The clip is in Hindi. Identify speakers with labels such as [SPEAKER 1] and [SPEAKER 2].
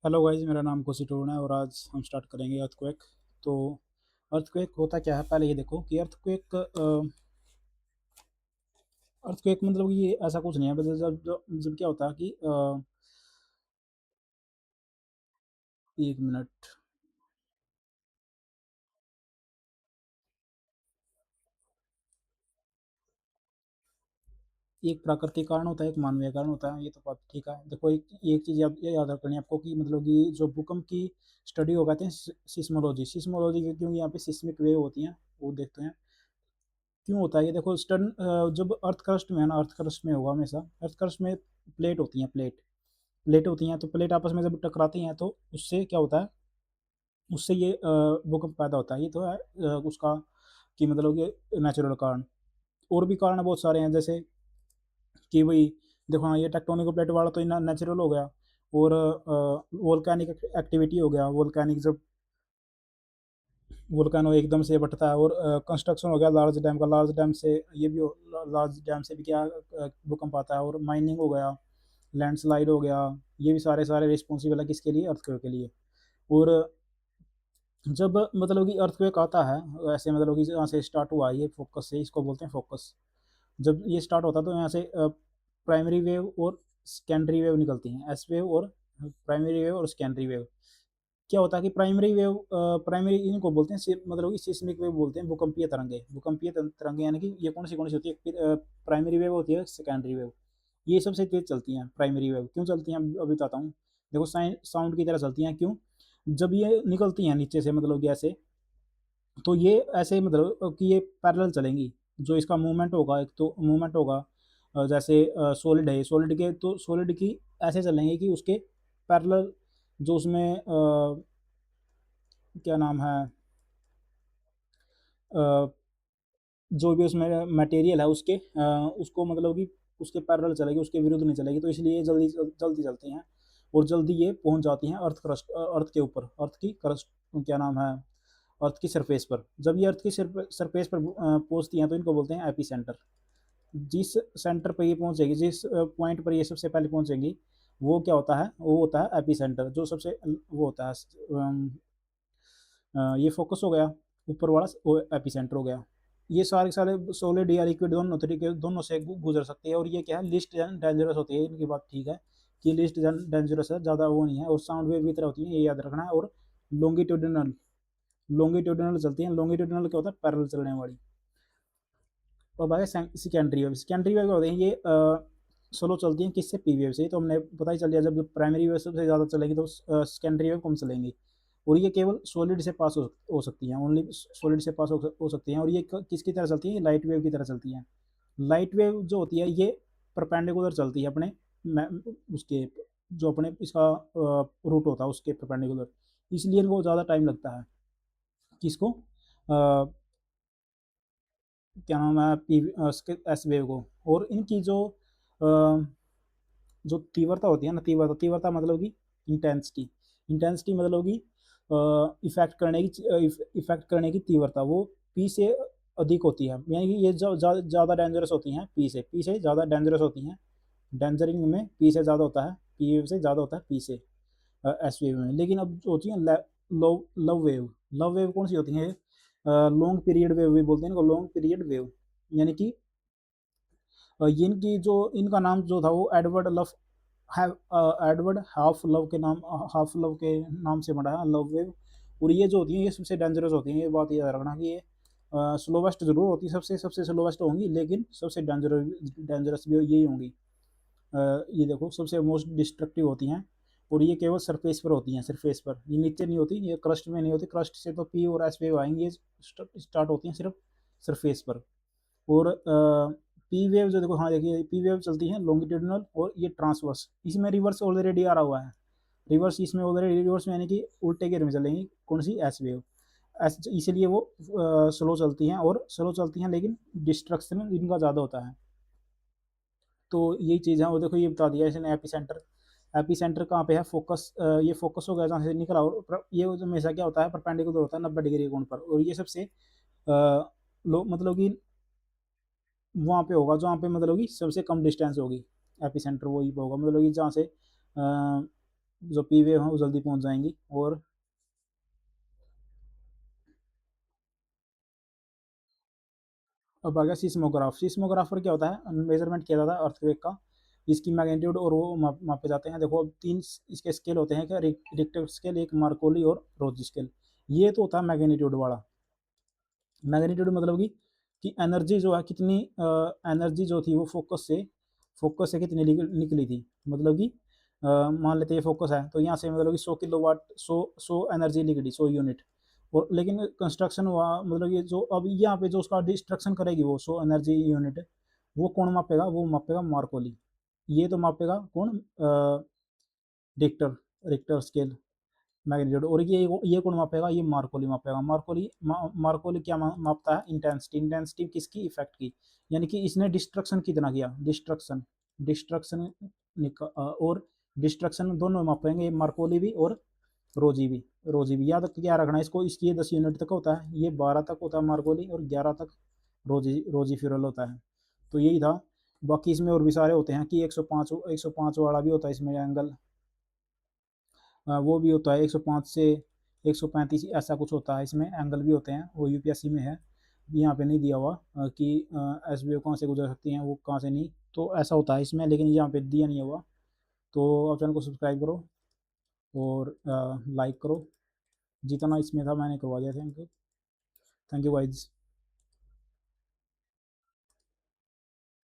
[SPEAKER 1] हेलो गाइस, मेरा नाम खुशी टोन है और आज हम स्टार्ट करेंगे अर्थक्वेक। तो अर्थक्वेक होता क्या है, पहले ये देखो कि अर्थक्वेक मतलब कि ये ऐसा कुछ नहीं है। बस जब क्या होता है कि 1 मिनट। एक प्राकृतिक कारण होता है, एक मानवीय कारण होता है। ये तो बात ठीक है। देखो, एक एक चीज़ ये याद रखनी है आपको कि मतलब कि जो भूकंप की स्टडी हो कहते हैं सिस्मोलॉजी। सिस्मोलॉजी क्योंकि यहाँ पे सिस्मिक वेव होती हैं, वो देखते हैं क्यों होता है। ये देखो जब अर्थ क्रस्ट में है ना, अर्थ क्रस्ट में होगा हमेशा। अर्थ क्रस्ट में प्लेट होती हैं, प्लेट होती हैं। तो प्लेट आपस में जब टकराती हैं तो उससे क्या होता है, उससे ये भूकंप पैदा होता है। ये तो है उसका कि मतलब ये नेचुरल कारण। और भी कारण बहुत सारे हैं, जैसे कि भाई देखो, हाँ, ये टेक्टोनिक प्लेट वाला तो नेचुरल हो गया। और वोल्केनिक एक्टिविटी हो गया। वोल्केनिक जब वोल्केनो एकदम से बढ़ता है। और कंस्ट्रक्शन हो गया लार्ज डैम का। लार्ज डैम से ये भी लार्ज डैम से भी क्या भूकंप आता है। और माइनिंग हो गया, लैंडस्लाइड हो गया। ये भी सारे सारे रिस्पॉन्सिबल है किसके लिए, अर्थक्वेक के लिए। और जब मतलब कि अर्थक्वेक आता है ऐसे, मतलब कि यहाँ से स्टार्ट हुआ ये फोकस से, इसको बोलते हैं फोकस। जब ये स्टार्ट होता है तो यहाँ से प्राइमरी वेव और सेकेंडरी वेव निकलती हैं, एस वेव और प्राइमरी वेव और सेकेंडरी वेव। क्या होता है कि प्राइमरी इनको बोलते हैं मतलब कि सिस्मिक वेव बोलते हैं, भूकंपीय तरंगे। भूकंपीय तरंगे यानी कि ये कौन सी होती है, प्राइमरी वेव होती है, सेकेंडरी वेव। ये सबसे तेज चलती हैं। प्राइमरी वेव क्यों चलती हैं अभी बताता हूँ। देखो, साउंड की तरह चलती हैं। क्यों? जब ये निकलती हैं नीचे से, मतलब कि ऐसे, तो ये ऐसे मतलब कि ये पैरेलल चलेंगी। जो इसका मूवमेंट होगा, एक तो मूवमेंट होगा जैसे सॉलिड है, सॉलिड के तो सॉलिड की ऐसे चलेंगे कि उसके पैरेलल, जो उसमें क्या नाम है, अ, जो भी उसमें मटेरियल है उसके उसको मतलब कि उसके पैरेलल चलेगी, उसके विरुद्ध नहीं चलेगी। तो इसलिए ये जल्दी चलती हैं। और जल्दी ये पहुंच जाती हैं अर्थ के ऊपर, अर्थ की क्रस्ट, क्या नाम है, अर्थ की सरफेस पर। जब ये अर्थ की सरफेस पर पहुंचती हैं तो इनको बोलते हैं एपी सेंटर। जिस सेंटर पर ये पहुंचेगी, जिस पॉइंट पर ये सबसे पहले पहुंचेंगी, वो क्या होता है, वो होता है एपी सेंटर। जो सबसे वो होता है ये फोकस हो गया, ऊपर वाला वो एपी सेंटर हो गया। ये सारे सारे सॉलिड या लिक्विड दोनों तरीके, दोनों से गुजर सकती है। और ये क्या है, लिस्ट डेंजरस होती है। इनकी बात ठीक है कि लिस्ट डेंजरस है, ज़्यादा वो नहीं है। और साउंड वेव की तरह होती है, ये याद रखना है। और लॉन्गिट्यूडिनल लॉन्गिट्यूडिनल चलती हैं। लॉन्गिट्यूडिनल क्या होता है, पैरेलल चलने वाली। अब आगे सेकेंडरी वेव। सेकेंडरी वेव क्या होती है, ये स्लो चलती हैं किससे, पी वेव से। तो हमने पता ही चल गया, जब प्राइमरी वेव सबसे ज़्यादा चलेगी तो सेकेंडरी वेव कम चलेंगी। और ये केवल सॉलिड से पास हो सकती हैं, ओनली सॉलिड से पास हो सकती हैं। और ये किसकी तरह चलती है, लाइट वेव की तरह चलती हैं। लाइट वेव जो होती है ये परपेंडिकुलर चलती है अपने उसके, जो अपने इसका रूट होता है उसके परपेंडिकुलर। इसलिए इनको ज़्यादा टाइम लगता है। किसको, क्या नाम है, पी एस वेव को। और इनकी जो तीव्रता होती है ना, तीव्रता तीव्रता मतलब कि इंटेंसिटी। इंटेंसिटी मतलब कि इफेक्ट करने की तीव्रता, वो पी से अधिक होती है। यानी कि ये ज़्यादा डेंजरस होती हैं, पी से ज़्यादा डेंजरस होती हैं। डेंजरिंग में पी से ज़्यादा होता है, पी वेव से ज़्यादा होता है पी से एस वेव में। लेकिन अब जो होती है love love wave, love wave कौन सी होती है, लॉन्ग पीरियड वेव भी बोलते हैं इनको, लॉन्ग पीरियड वेव। यानी कि इनकी जो इनका नाम जो था वो Edward love Edward half love के नाम से पड़ा है, लव वेव। और ये जो होती है ये सबसे डेंजरस होती है। ये बात याद रखना कि ये स्लोवेस्ट जरूर होती है, सबसे सबसे स्लोवेस्ट होंगी, लेकिन सबसे डेंजरस डेंजरस भी यही होंगी। ये देखो, सबसे मोस्ट डिस्ट्रक्टिव होती हैं। और ये केवल सरफेस पर होती हैं, सरफेस पर, ये नीचे नहीं होती, ये क्रस्ट में नहीं होती। क्रस्ट से तो पी और एस वेव आएंगे, ये स्टार्ट होती हैं सिर्फ सरफेस पर। और पी वेव जो देखो, हाँ देखिए, पी वेव चलती है लॉन्गिट्यूडिनल और ये ट्रांसवर्स। इसमें रिवर्स ऑलरेडी आ रहा हुआ है। रिवर्स इसमें ऑलरेडी, रिवर्स में यानी कि उल्टे गेयर में चलेंगी। कौन सी, एस वेव। एस, इसीलिए वो स्लो चलती हैं, और स्लो चलती हैं लेकिन डिस्ट्रक्शन इनका ज़्यादा होता है। तो यही चीज़ है। और देखो, ये बता दिया इसने एपी सेंटर। एपी सेंटर कहाँ पे है, फोकस, ये फोकस हो गया जहाँ से निकला। और ये हमेशा क्या होता है, परपेंडिकुलर होता है 90 डिग्री कोण पर। और ये सबसे लो मतलब कि वहाँ पे होगा जहाँ पे मतलब कि सबसे कम डिस्टेंस होगी। एपी सेंटर वही पे होगा, मतलब कि जहाँ से जो पी वेव है वो जल्दी पहुंच जाएंगी। और अब आ गया सिस्मोग्राफ। सिस्मोग्राफ पर क्या होता है, मेजरमेंट किया जाता है अर्थक्वेक का, इसकी मैग्नीट्यूड और वो मापे जाते हैं। देखो अब तीन इसके स्केल होते हैं, क्या, रिक्टर स्केल, एक मार्कोली और रोजी स्केल। ये तो होता है मैग्नीट्यूड वाला। मैग्नीट्यूड मतलब कि एनर्जी जो है कितनी, एनर्जी जो थी वो फोकस से कितनी निकली थी। मतलब कि मान लेते हैं फोकस है, तो यहाँ से मतलब कि 100 किलोवाट, 100 एनर्जी निकली, 100 यूनिट। और लेकिन कंस्ट्रक्शन हुआ, मतलब ये जो अब यहाँ पे जो उसका डिस्ट्रक्शन करेगी वो 100 एनर्जी यूनिट, वो कौन मापेगा, वो मापेगा मार्कोली। ये तो मापेगा कौन, रिक्टर, रिक्टर स्केल मैग्नीट्यूड। और ये कौन मापेगा, ये मार्कोली मापेगा। मार्कोली क्या मापता है, इंटेंसिटी। इंटेंसिटी किसकी, इफेक्ट की। यानी कि इसने डिस्ट्रक्शन कितना किया, डिस्ट्रक्शन, डिस्ट्रक्शन और डिस्ट्रक्शन दोनों मापेंगे, मार्कोली भी और रोजी भी। रोजी भी याद क्या रखना है इसको, इसकी ये 10 यूनिट तक होता है, ये 12 तक होता है मार्कोली, और 11 तक रोजी रोजी फ्यूरल होता है। तो यही था। बाकी इसमें और भी सारे होते हैं कि 105 वाला भी होता है इसमें एंगल, वो भी होता है 105 से 135, ऐसा कुछ होता है इसमें, एंगल भी होते हैं, वो यूपीएससी में है। यहाँ पे नहीं दिया हुआ कि एस बी कहाँ से गुजर सकती हैं, वो कहाँ से नहीं, तो ऐसा होता है इसमें, लेकिन यहाँ पे दिया नहीं हुआ। तो आप चैनल को सब्सक्राइब करो और लाइक करो। जितना इसमें था मैंने करवा दिया। Thank you, thank you guys.